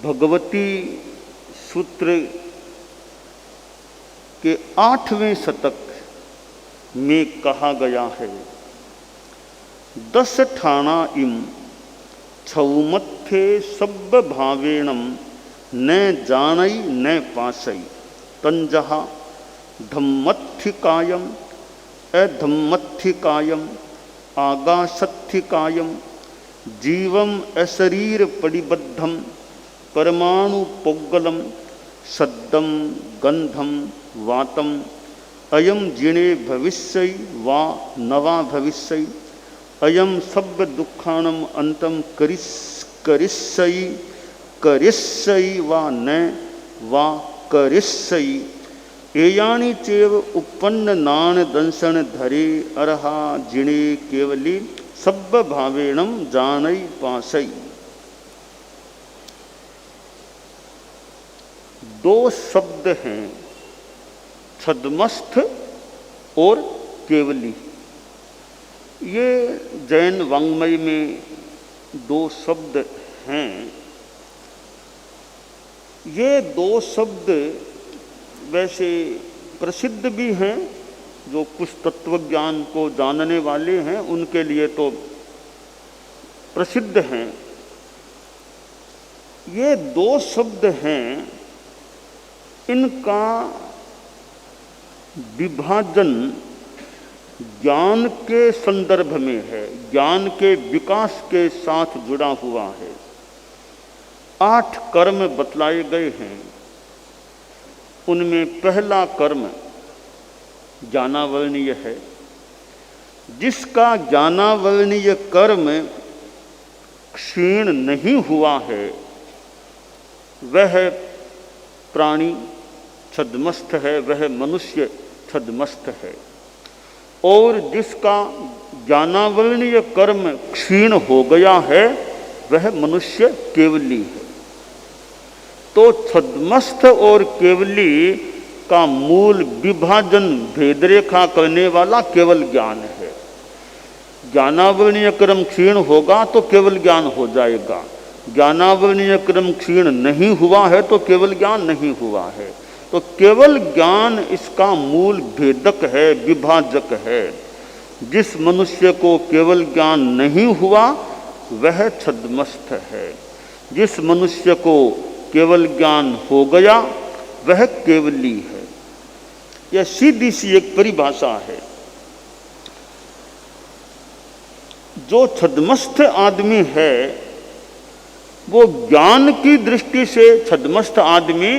भगवती सूत्र के 8वें शतक में कहा गया है, 10 ठाणा इम छौमत्थे सब्ब भावेणम न जानई न पासई तंजहा धम्मत्थिकायम अधम्मत्थिकायम आगासत्थिकायम जीवम अशरीर परिबद्धम परमाणु पोग्गलम सद्दम गंधम वातम अयम जिणे भविष्य वा नवा भविष्य अयम सब दुखाणम अंतम करिष्यि करिष्यि वा न वा करिष्यि एयानि चेव उपन्न नान दंसन धरे अरहा जिणे केवली सब भावेणम जानई पासई। 2 शब्द हैं, छद्मस्थ और केवली। ये जैन वाङ्मय में 2 शब्द हैं। ये 2 शब्द वैसे प्रसिद्ध भी हैं, जो कुछ तत्वज्ञान को जानने वाले हैं उनके लिए तो प्रसिद्ध हैं। ये 2 शब्द हैं, इनका विभाजन ज्ञान के संदर्भ में है, ज्ञान के विकास के साथ जुड़ा हुआ है। 8 कर्म बतलाए गए हैं। उनमें पहला कर्म ज्ञानावर्णीय है। जिसका ज्ञानावर्णीय कर्म क्षीण नहीं हुआ है वह प्राणी छद्मस्थ है, वह मनुष्य छद्मस्थ है। और जिसका ज्ञानावर्णीय कर्म क्षीण हो गया है वह मनुष्य केवली है। तो छद्मस्थ और केवली का मूल विभाजन भेद रेखा करने वाला केवल ज्ञान है। ज्ञानावर्णीय कर्म क्षीण होगा तो केवल ज्ञान हो जाएगा, ज्ञानावर्णीय कर्म क्षीण नहीं हुआ है तो केवल ज्ञान नहीं हुआ है। तो केवल ज्ञान इसका मूल भेदक है, विभाजक है। जिस मनुष्य को केवल ज्ञान नहीं हुआ वह छद्मस्थ है, जिस मनुष्य को केवल ज्ञान हो गया वह केवली है। यह सीधी सी एक परिभाषा है। जो छद्मस्थ आदमी है वो ज्ञान की दृष्टि से छद्मस्थ आदमी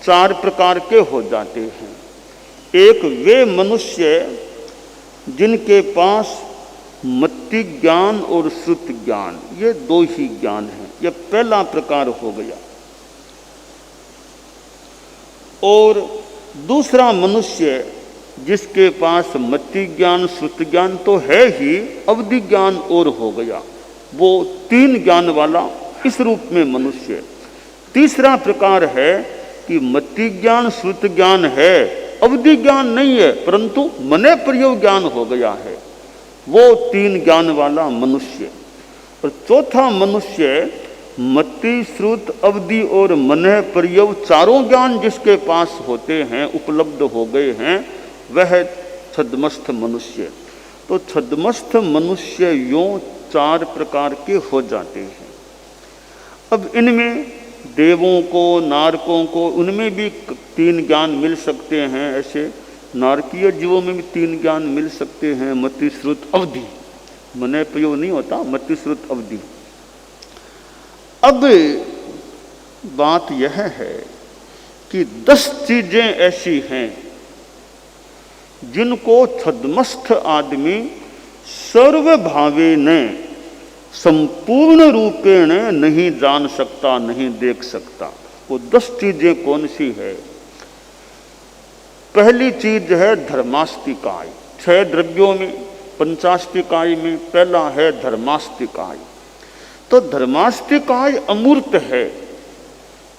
4 प्रकार के हो जाते हैं। एक वे मनुष्य जिनके पास मत्ति ज्ञान और श्रुत ज्ञान, ये 2 ही ज्ञान हैं, यह पहला प्रकार हो गया। और दूसरा मनुष्य जिसके पास मत्ति ज्ञान श्रुत ज्ञान तो है ही, अवधि ज्ञान और हो गया, वो 3 ज्ञान वाला इस रूप में मनुष्य। तीसरा प्रकार है कि मत्ति ज्ञान श्रुत ज्ञान है, अवधि ज्ञान नहीं है, परंतु मने प्रयोग ज्ञान हो गया है, वो 3 ज्ञान वाला मनुष्य। और चौथा मनुष्य मत्ति श्रुत अवधि और मनः प्रयोग 4 ज्ञान जिसके पास होते हैं, उपलब्ध हो गए हैं, वह छद्मस्थ मनुष्य। तो छद्मस्थ मनुष्य यों 4 प्रकार के हो जाते हैं। अब इनमें देवों को, नारकों को, उनमें भी 3 ज्ञान मिल सकते हैं। ऐसे नारकीय जीवों में भी 3 ज्ञान मिल सकते हैं, मति श्रुत अवधि। मनः प्रयोग नहीं होता, मति श्रुत अवधि। अब बात यह है कि 10 चीजें ऐसी हैं जिनको छद्मस्थ आदमी सर्वभावेन संपूर्ण रूपेण नहीं जान सकता, नहीं देख सकता। वो 10 चीजें कौन सी है? पहली चीज है धर्मास्तिकाय। 6 द्रव्यों में, पंचास्तिकाय में पहला है धर्मास्तिकाय। तो धर्मास्तिकाय अमूर्त है,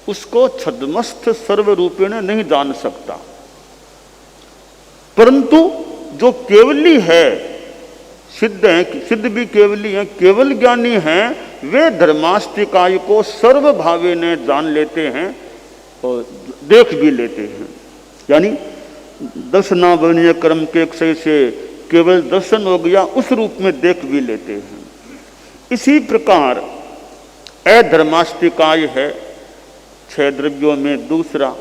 उसको छद्मस्थ सर्वरूपेण नहीं जान सकता। परंतु जो केवली है, सिद्ध है, सिद्ध भी केवली है, केवल ज्ञानी है, वे धर्मास्तिकाय को सर्वभावे ने जान लेते हैं और देख भी लेते हैं। यानी दर्शनावरणीय कर्म के क्षय से केवल दर्शन हो गया, उस रूप में देख भी लेते हैं। इसी प्रकार अधर्मास्तिकाय है 6 द्रव्यों में दूसरा,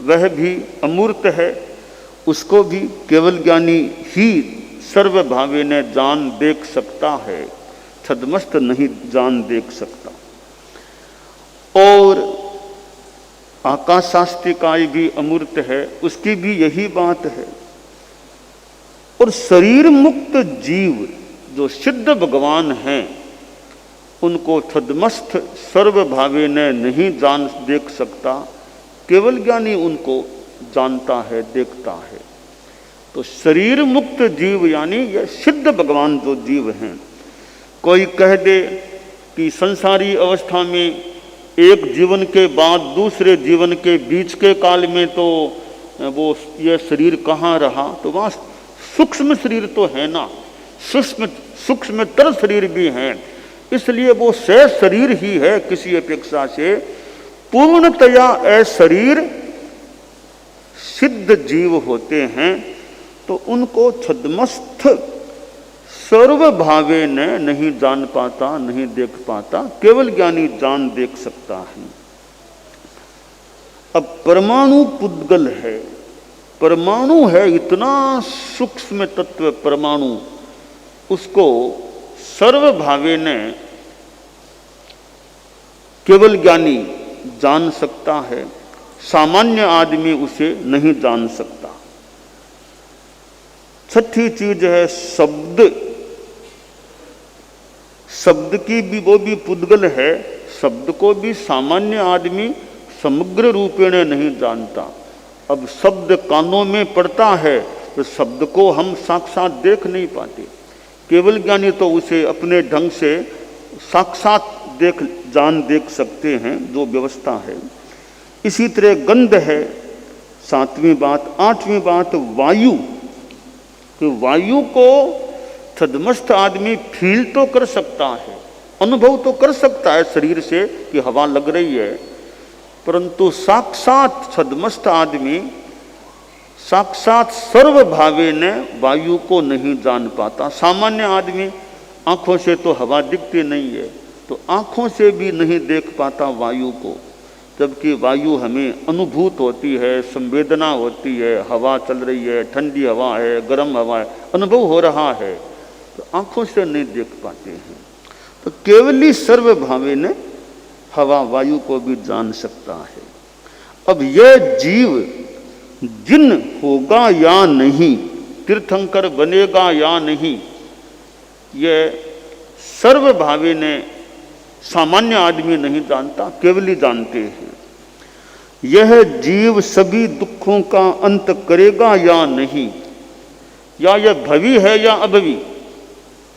वह भी अमूर्त है, उसको भी केवल ज्ञानी ही सर्वभावे ने जान देख सकता है, छद्मस्त नहीं जान देख सकता। और आकाशास्तिकाय भी अमूर्त है, उसकी भी यही बात है। और शरीर मुक्त जीव जो सिद्ध भगवान हैं, उनको छद्मस्त सर्वभावे ने नहीं जान देख सकता, केवल ज्ञानी उनको जानता है, देखता है। तो शरीर मुक्त जीव यानी यह सिद्ध भगवान जो जीव हैं। कोई कह दे कि संसारी अवस्था में एक जीवन के बाद दूसरे जीवन के बीच के काल में तो वो यह शरीर कहाँ रहा, तो वहाँ सूक्ष्म शरीर तो है ना, सूक्ष्मतर शरीर भी हैं, इसलिए वो शेष शरीर ही है। किसी अपेक्षा से पूर्णतया अशरीर सिद्ध जीव होते हैं, तो उनको छद्मस्थ सर्वभावे ने नहीं जान पाता, नहीं देख पाता, केवल ज्ञानी जान देख सकता है। अब परमाणु पुद्गल है, परमाणु है इतना सूक्ष्म तत्व परमाणु, उसको सर्वभावे ने केवल ज्ञानी जान सकता है, सामान्य आदमी उसे नहीं जान सकता। छठी चीज है शब्द। शब्द की भी वो भी पुद्गल है, शब्द को भी सामान्य आदमी समग्र रूपेण नहीं जानता। अब शब्द कानों में पड़ता है तो शब्द को हम साक्षात देख नहीं पाते, केवल ज्ञानी तो उसे अपने ढंग से साक्षात जान देख सकते हैं, जो व्यवस्था है। इसी तरह गंध है 7वीं बात। 8वीं बात वायु, कि वायु को छद्मस्थ आदमी फील तो कर सकता है, अनुभव तो कर सकता है शरीर से कि हवा लग रही है, परंतु साक्षात छद्मस्थ आदमी साक्षात सर्वभावे ने वायु को नहीं जान पाता। सामान्य आदमी आंखों से तो हवा दिखती नहीं है, तो आंखों से भी नहीं देख पाता वायु को, जबकि वायु हमें अनुभूत होती है, संवेदना होती है, हवा चल रही है, ठंडी हवा है, गर्म हवा है, अनुभव हो रहा है, तो आंखों से नहीं देख पाते हैं। तो केवली सर्वभावे ने हवा वायु को भी जान सकता है। अब यह जीव जिन होगा या नहीं, तीर्थंकर बनेगा या नहीं, यह सर्वभावे ने सामान्य आदमी नहीं जानता, केवल ही जानते हैं। यह जीव सभी दुखों का अंत करेगा या नहीं, या यह भवी है या अभवी,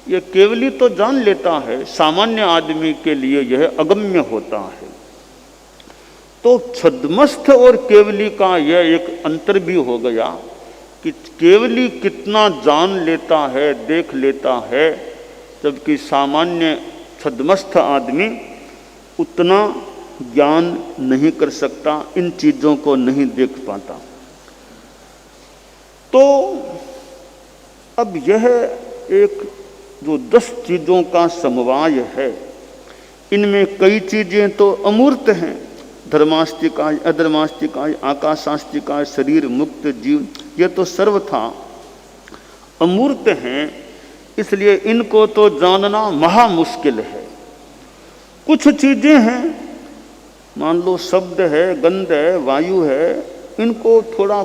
यह केवली तो जान लेता है, सामान्य आदमी के लिए यह अगम्य होता है। तो छद्मस्थ और केवली का यह एक अंतर भी हो गया कि केवली कितना जान लेता है, देख लेता है, जबकि सामान्य छद्मस्थ आदमी उतना ज्ञान नहीं कर सकता, इन चीज़ों को नहीं देख पाता। तो अब यह एक जो 10 चीज़ों का समवाय है, इनमें कई चीज़ें तो अमूर्त हैं, धर्मास्तिकाय, अधर्मास्तिकाय, आकाशास्तिकाय, शरीर मुक्त जीव, ये तो सर्वथा अमूर्त हैं, इसलिए इनको तो जानना महा मुश्किल है। कुछ चीज़ें हैं, मान लो शब्द है, गंध है, वायु है, इनको थोड़ा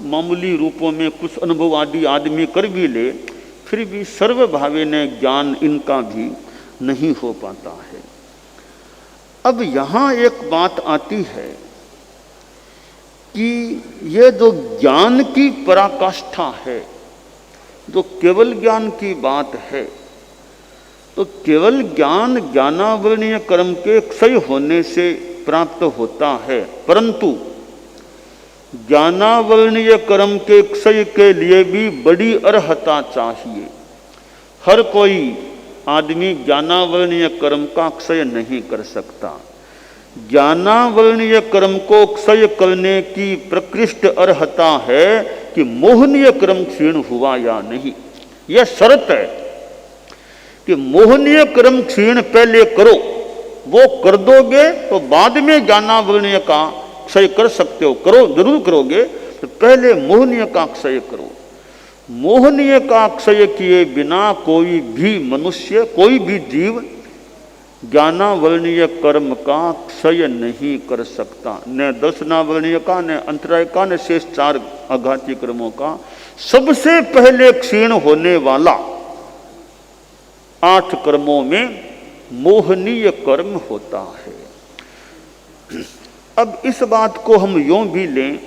मामूली रूपों में कुछ अनुभव आदि आदमी कर भी ले, फिर भी सर्वभावे ने ज्ञान इनका भी नहीं हो पाता है। अब यहाँ एक बात आती है कि ये जो ज्ञान की पराकाष्ठा है, जो केवल ज्ञान की बात है, तो केवल ज्ञान ज्ञानावरणीय कर्म के क्षय होने से प्राप्त होता है, परंतु ज्ञानावरणीय कर्म के क्षय के लिए भी बड़ी अर्हता चाहिए। हर कोई आदमी ज्ञानावर्णीय कर्म का क्षय नहीं कर सकता। ज्ञानावर्णीय कर्म को क्षय करने की प्रकृष्ट अर्हता है कि मोहनीय कर्म क्षीण हुआ या नहीं। यह शर्त है कि मोहनीय कर्म क्षीण पहले करो, वो कर दोगे तो बाद में ज्ञानावर्णीय का क्षय कर सकते हो। करो, जरूर करोगे, तो पहले मोहनीय का क्षय करो। मोहनीय का क्षय किए बिना कोई भी मनुष्य, कोई भी जीव ज्ञानावर्णीय कर्म का क्षय नहीं कर सकता। न दर्शनावर्णीय का, न अंतराय का, न शेष 4 आघाती कर्मों का। सबसे पहले क्षीण होने वाला 8 कर्मों में मोहनीय कर्म होता है। अब इस बात को हम यूं भी लें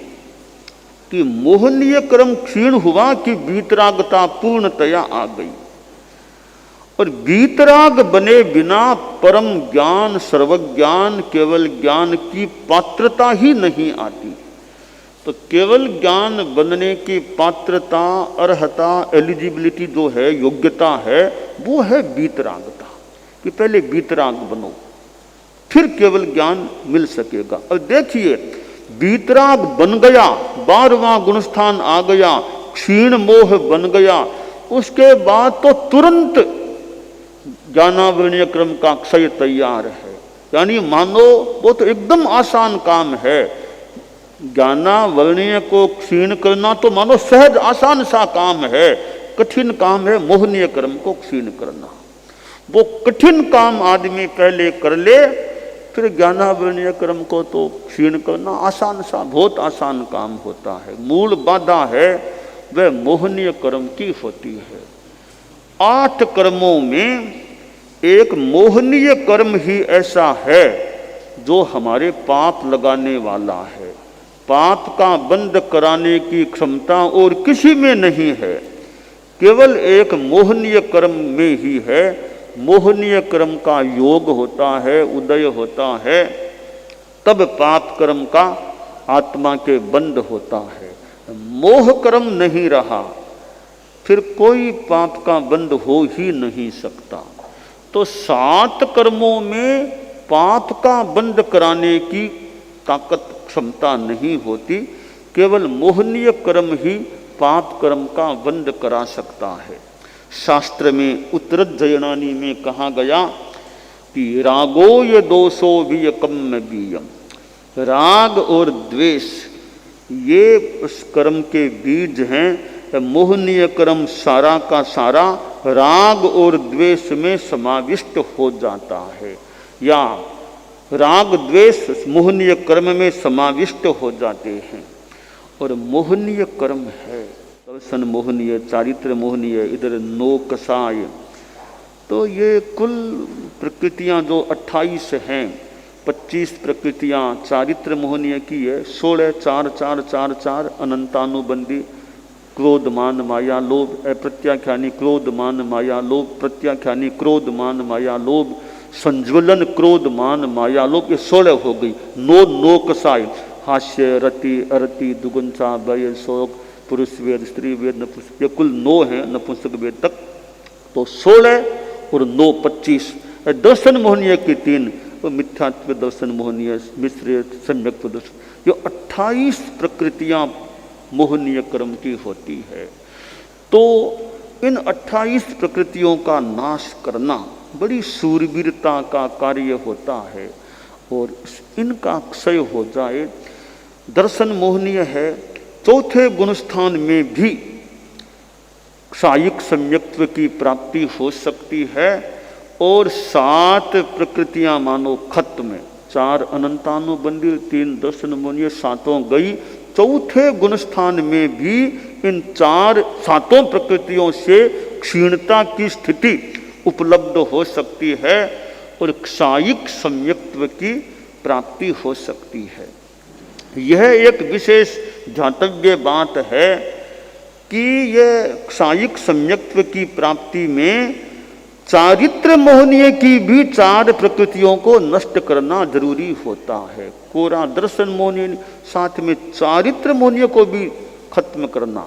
कि मोहनीय कर्म क्षीण हुआ कि वीतरागता पूर्णतया आ गई। और वीतराग बने बिना परम ज्ञान, सर्वज्ञान, केवल ज्ञान की पात्रता ही नहीं आती। तो केवल ज्ञान बनने की पात्रता, अर्हता, एलिजिबिलिटी जो है, योग्यता है, वो है वीतरागता। कि पहले वीतराग बनो, फिर केवल ज्ञान मिल सकेगा। और देखिए, वीतराग बन गया, 12वां गुणस्थान आ गया, क्षीण मोह बन गया, उसके बाद तो तुरंत ज्ञानावर्णीय क्रम का क्षय तैयार है। यानी मानो वो तो एकदम आसान काम है। ज्ञानावर्णीय को क्षीण करना तो मानो सहज आसान सा काम है। कठिन काम है मोहनीय कर्म को क्षीण करना। वो कठिन काम आदमी पहले कर ले, फिर ज्ञानावर्णीय कर्म को तो क्षीण करना आसान सा, बहुत आसान काम होता है। मूल बाधा है वह मोहनीय कर्म की होती है। 8 कर्मों में एक मोहनीय कर्म ही ऐसा है जो हमारे पाप लगाने वाला है। पाप का बंद कराने की क्षमता और किसी में नहीं है, केवल एक मोहनीय कर्म में ही है। मोहनीय कर्म का योग होता है, उदय होता है, तब पाप कर्म का आत्मा के बंद होता है। मोह कर्म नहीं रहा, फिर कोई पाप का बंद हो ही नहीं सकता। तो 7 कर्मों में पाप का बंद कराने की ताकत, क्षमता नहीं होती। केवल मोहनीय कर्म ही पाप कर्म का बंद करा सकता है। शास्त्र में उत्तरजयनानी में कहा गया कि रागो ये दोषो वियकम बीयम। राग और द्वेष ये उस कर्म के बीज हैं। मोहनीय कर्म सारा का सारा राग और द्वेष में समाविष्ट हो जाता है, या राग द्वेष मोहनीय कर्म में समाविष्ट हो जाते हैं। और मोहनीय कर्म है दर्शन मोहनीय, चारित्र मोहनीय, इधर नो कसाय। तो ये कुल प्रकृतियां जो 28 हैं, 25 प्रकृतियां चारित्र मोहनीय की है, 16 4 4 4 4 अनंतानुबंधी। क्रोध मान माया लोभ, अप्रत्याख्यानी क्रोध मान माया लोभ, प्रत्याख्यानी क्रोध मान माया लोभ, संज्वलन क्रोध मान माया लोभ, ये 16 हो गई। नो कसाय, हास्य, रति, अरति, दुगुंसा, भय, शोक, पुरुष वेद, स्त्री वेद, नपुंसक, ये कुल 9 है नपुंसक वेद तक। तो 16 और 9 25। दर्शन मोहनीय की 3, वो मिथ्यात्व दर्शन मोहनीय, मिश्र सम्यक दर्शन। ये 28 प्रकृतियां मोहनीय कर्म की होती है। तो इन 28 प्रकृतियों का नाश करना बड़ी शूरवीरता का कार्य होता है। और इनका क्षय हो जाए, दर्शन मोहनीय है। चौथे गुणस्थान में भी क्षायिक सम्यक्त्व की प्राप्ति हो सकती है। और 7 प्रकृतियां मानो खत्म, 4 अनंतानुबंधी, 3 दर्शन मोहनीय, 7 गई। चौथे गुणस्थान में भी इन 7 प्रकृतियों से क्षीणता की स्थिति उपलब्ध हो सकती है और क्षायिक सम्यक्त्व की प्राप्ति हो सकती है। यह एक विशेष ध्यातव्य बात है कि यह क्षायिक सम्यक्त्व की प्राप्ति में चारित्र मोहनीय की भी 4 प्रकृतियों को नष्ट करना जरूरी होता है। कोरा दर्शन मोहनीय, साथ में चारित्र मोहनीय को भी खत्म करना।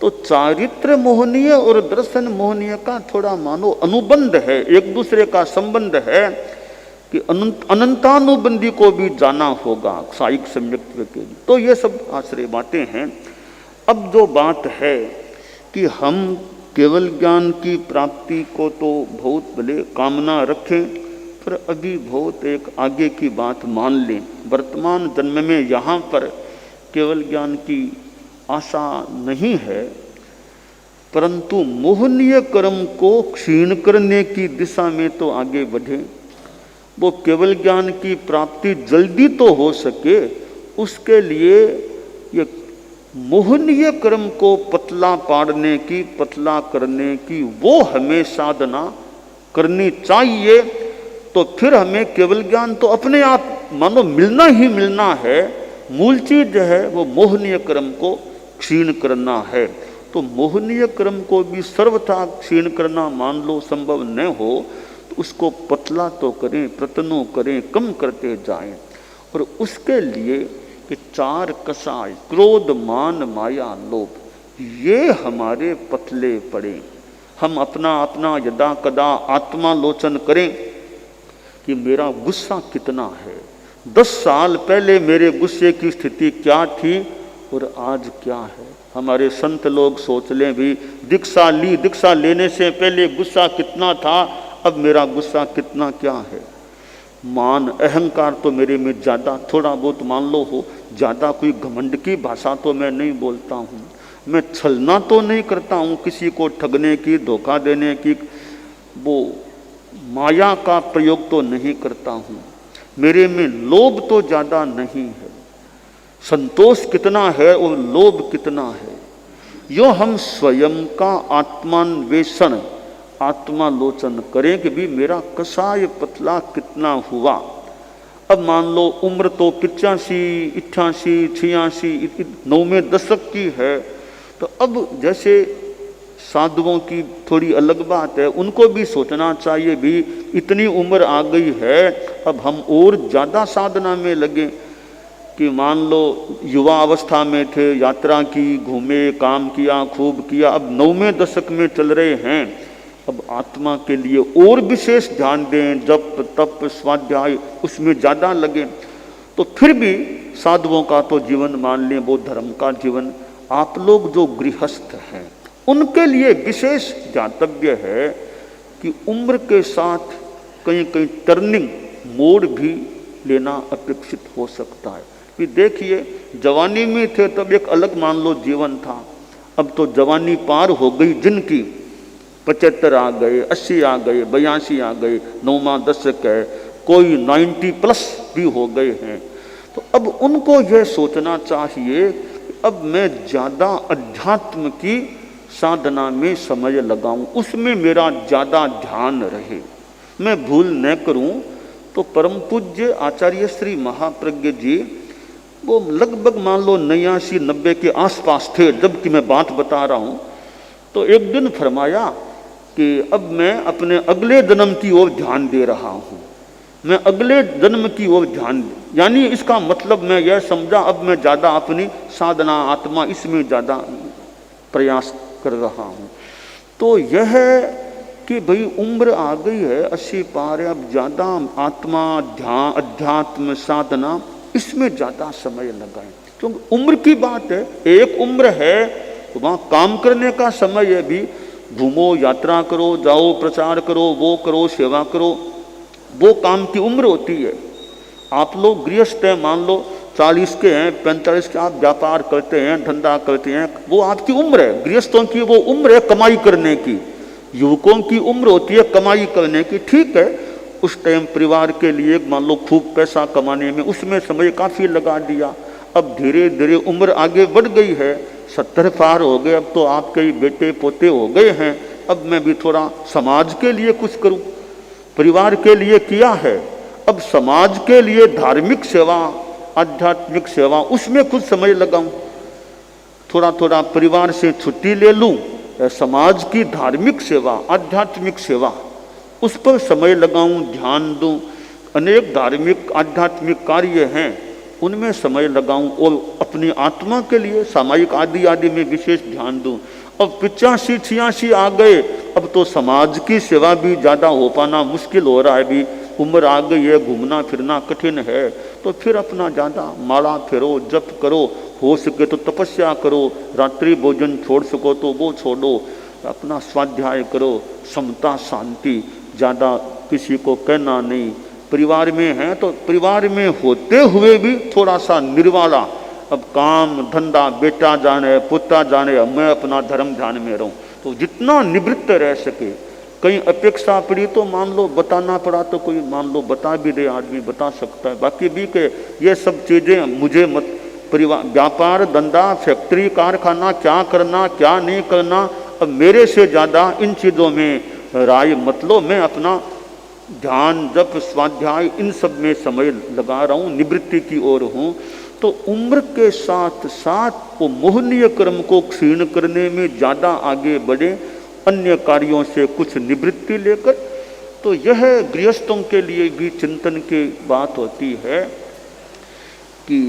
तो चारित्र मोहनीय और दर्शन मोहनीय का थोड़ा मानो अनुबंध है, एक दूसरे का संबंध है कि अनंतानुबंधी को भी जाना होगा साइक सम्यक्त्व के लिए। तो ये सब आश्रय बातें हैं। अब जो बात है कि हम केवल ज्ञान की प्राप्ति को तो बहुत भले कामना रखें, पर अभी बहुत एक आगे की बात मान लें। वर्तमान जन्म में यहाँ पर केवल ज्ञान की आशा नहीं है, परंतु मोहनीय कर्म को क्षीण करने की दिशा में तो आगे बढ़े। वो केवल ज्ञान की प्राप्ति जल्दी तो हो सके, उसके लिए ये मोहनीय कर्म को पतला पाड़ने की, पतला करने की वो हमें साधना करनी चाहिए। तो फिर हमें केवल ज्ञान तो अपने आप मानो मिलना ही मिलना है। मूल चीज है वो मोहनीय कर्म को क्षीण करना है। तो मोहनीय कर्म को भी सर्वथा क्षीण करना मान लो संभव न हो, तो उसको पतला तो करें, प्रयत्नों करें, कम करते जाएं। और उसके लिए कि चार कषाय क्रोध मान माया लोभ, ये हमारे पतले पड़े। हम अपना अपना यदा कदा आत्मालोचन करें कि मेरा गुस्सा कितना है, 10 साल पहले मेरे गुस्से की स्थिति क्या थी और आज क्या है। हमारे संत लोग सोच लें भी, दीक्षा ली, दीक्षा लेने से पहले गुस्सा कितना था, अब मेरा गुस्सा कितना क्या है। मान अहंकार तो मेरे में ज़्यादा, थोड़ा बहुत मान लो हो, ज़्यादा कोई घमंड की भाषा तो मैं नहीं बोलता हूँ। मैं छलना तो नहीं करता हूँ, किसी को ठगने की, धोखा देने की, वो माया का प्रयोग तो नहीं करता हूँ। मेरे में लोभ तो ज़्यादा नहीं है। संतोष कितना है और लोभ कितना है, यो हम स्वयं का आत्मान्वेषण, आत्मालोचन करें कि भी मेरा कषाय पतला कितना हुआ। अब मान लो उम्र तो 85, 88, 86, 9वें दशक की है, तो अब जैसे साधुओं की थोड़ी अलग बात है, उनको भी सोचना चाहिए भी इतनी उम्र आ गई है, अब हम और ज़्यादा साधना में लगे। कि मान लो युवा अवस्था में थे, यात्रा की, घूमे, काम किया, खूब किया, अब 9वें दशक में चल रहे हैं, अब आत्मा के लिए और विशेष ध्यान दें, जप तप स्वाध्याय उसमें ज़्यादा लगे। तो फिर भी साधुओं का तो जीवन मान लें वो धर्म का जीवन। आप लोग जो गृहस्थ हैं उनके लिए विशेष ध्यातव्य है कि उम्र के साथ कहीं कहीं टर्निंग मोड़ भी लेना अपेक्षित हो सकता है। कि देखिए जवानी में थे तब एक अलग मान लो जीवन था, अब तो जवानी पार हो गई जिनकी, 75 आ गए, 80 आ गए, 82 आ गए, 9वां दशक है, कोई 90+ भी हो गए हैं। तो अब उनको यह सोचना चाहिए कि अब मैं ज़्यादा अध्यात्म की साधना में समय लगाऊं, उसमें मेरा ज़्यादा ध्यान रहे, मैं भूल न करूं। तो परम पूज्य आचार्य श्री महाप्रज्ञ जी वो लगभग मान लो 89-90 के आसपास थे जबकि मैं बात बता रहा हूँ। तो एक दिन फरमाया कि अब मैं अपने अगले जन्म की ओर ध्यान दे रहा हूँ, मैं अगले जन्म की ओर ध्यान, यानी इसका मतलब मैं यह समझा अब मैं ज़्यादा अपनी साधना आत्मा इसमें ज़्यादा प्रयास कर रहा हूँ। तो यह कि भाई उम्र आ गई है, 80 पार है, अब ज़्यादा आत्मा ध्यान अध्यात्म साधना इसमें ज़्यादा समय लगाएं। क्योंकि उम्र की बात है, एक उम्र है तो वहाँ काम करने का समय है भी, घूमो, यात्रा करो, जाओ, प्रचार करो, वो करो, सेवा करो, वो काम की उम्र होती है। आप लोग गृहस्थ हैं, मान लो 40 के हैं, 45 के, आप व्यापार करते हैं, धंधा करते हैं, वो आपकी उम्र है। गृहस्थों की वो उम्र है कमाई करने की, युवकों की उम्र होती है कमाई करने की। ठीक है, उस टाइम परिवार के लिए मान लो खूब पैसा कमाने में उसमें समय काफ़ी लगा दिया। अब धीरे धीरे उम्र आगे बढ़ गई है, 70 पार हो गए, अब तो आपके ही बेटे पोते हो गए हैं, अब मैं भी थोड़ा समाज के लिए कुछ करूं। परिवार के लिए किया है, अब समाज के लिए धार्मिक सेवा, आध्यात्मिक सेवा, उसमें कुछ समय लगाऊं। थोड़ा थोड़ा परिवार से छुट्टी ले लूं, समाज की धार्मिक सेवा, आध्यात्मिक सेवा, उस पर समय लगाऊं, ध्यान दूं। अनेक धार्मिक आध्यात्मिक कार्य हैं, उनमें समय लगाऊं और अपनी आत्मा के लिए सामायिक आदि आदि में विशेष ध्यान दूं। अब 85-86 आ गए, अब तो समाज की सेवा भी ज़्यादा हो पाना मुश्किल हो रहा है, भी उम्र आ गई है, घूमना फिरना कठिन है, तो फिर अपना ज़्यादा माला फेरो, जप करो, हो सके तो तपस्या करो, रात्रि भोजन छोड़ सको तो वो छोड़ो, अपना स्वाध्याय करो, समता शांति, ज़्यादा किसी को कहना नहीं। परिवार में है तो परिवार में होते हुए भी थोड़ा सा निर्वाला, अब काम धंधा बेटा जाने पुता जाने, मैं अपना धर्म ध्यान में रहूं, तो जितना निवृत्त रह सके। कहीं अपेक्षा पड़ी तो मान लो बताना पड़ा तो कोई मान लो बता भी दे, आदमी बता सकता है, बाकी भी के ये सब चीज़ें मुझे मत, परिवार व्यापार धंधा फैक्ट्री कारखाना क्या करना क्या नहीं करना, अब मेरे से ज़्यादा इन चीज़ों में राय मत लो, मैं अपना ध्यान जप स्वाध्याय इन सब में समय लगा रहा हूँ, निवृत्ति की ओर हूँ। तो उम्र के साथ साथ वो मोहनीय कर्म को क्षीण करने में ज़्यादा आगे बढ़े, अन्य कार्यों से कुछ निवृत्ति लेकर। तो यह गृहस्थों के लिए भी चिंतन की बात होती है कि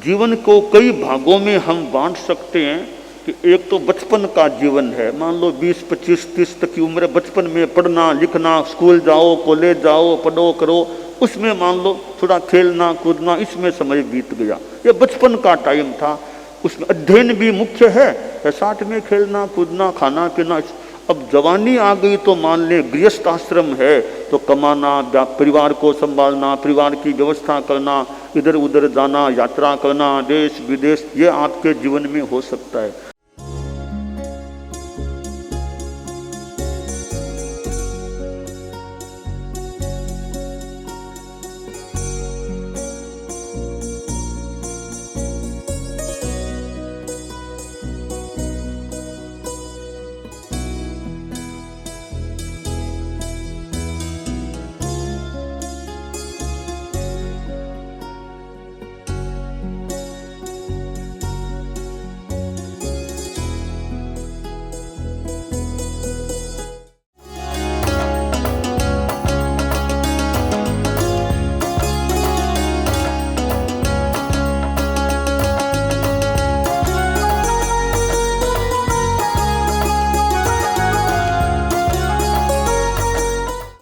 जीवन को कई भागों में हम बांट सकते हैं कि एक तो बचपन का जीवन है, मान लो 20, 25, 30 तक की उम्र, बचपन में पढ़ना लिखना, स्कूल जाओ कॉलेज जाओ पढ़ो करो, उसमें मान लो थोड़ा खेलना कूदना, इसमें समय बीत गया, ये बचपन का टाइम था, उसमें अध्ययन भी मुख्य है, साथ में खेलना कूदना खाना पीना। अब जवानी आ गई तो मान ले गृहस्थ आश्रम है तो कमाना, परिवार को संभालना, परिवार की व्यवस्था करना, इधर उधर जाना, यात्रा करना, देश विदेश, ये आपके जीवन में हो सकता है।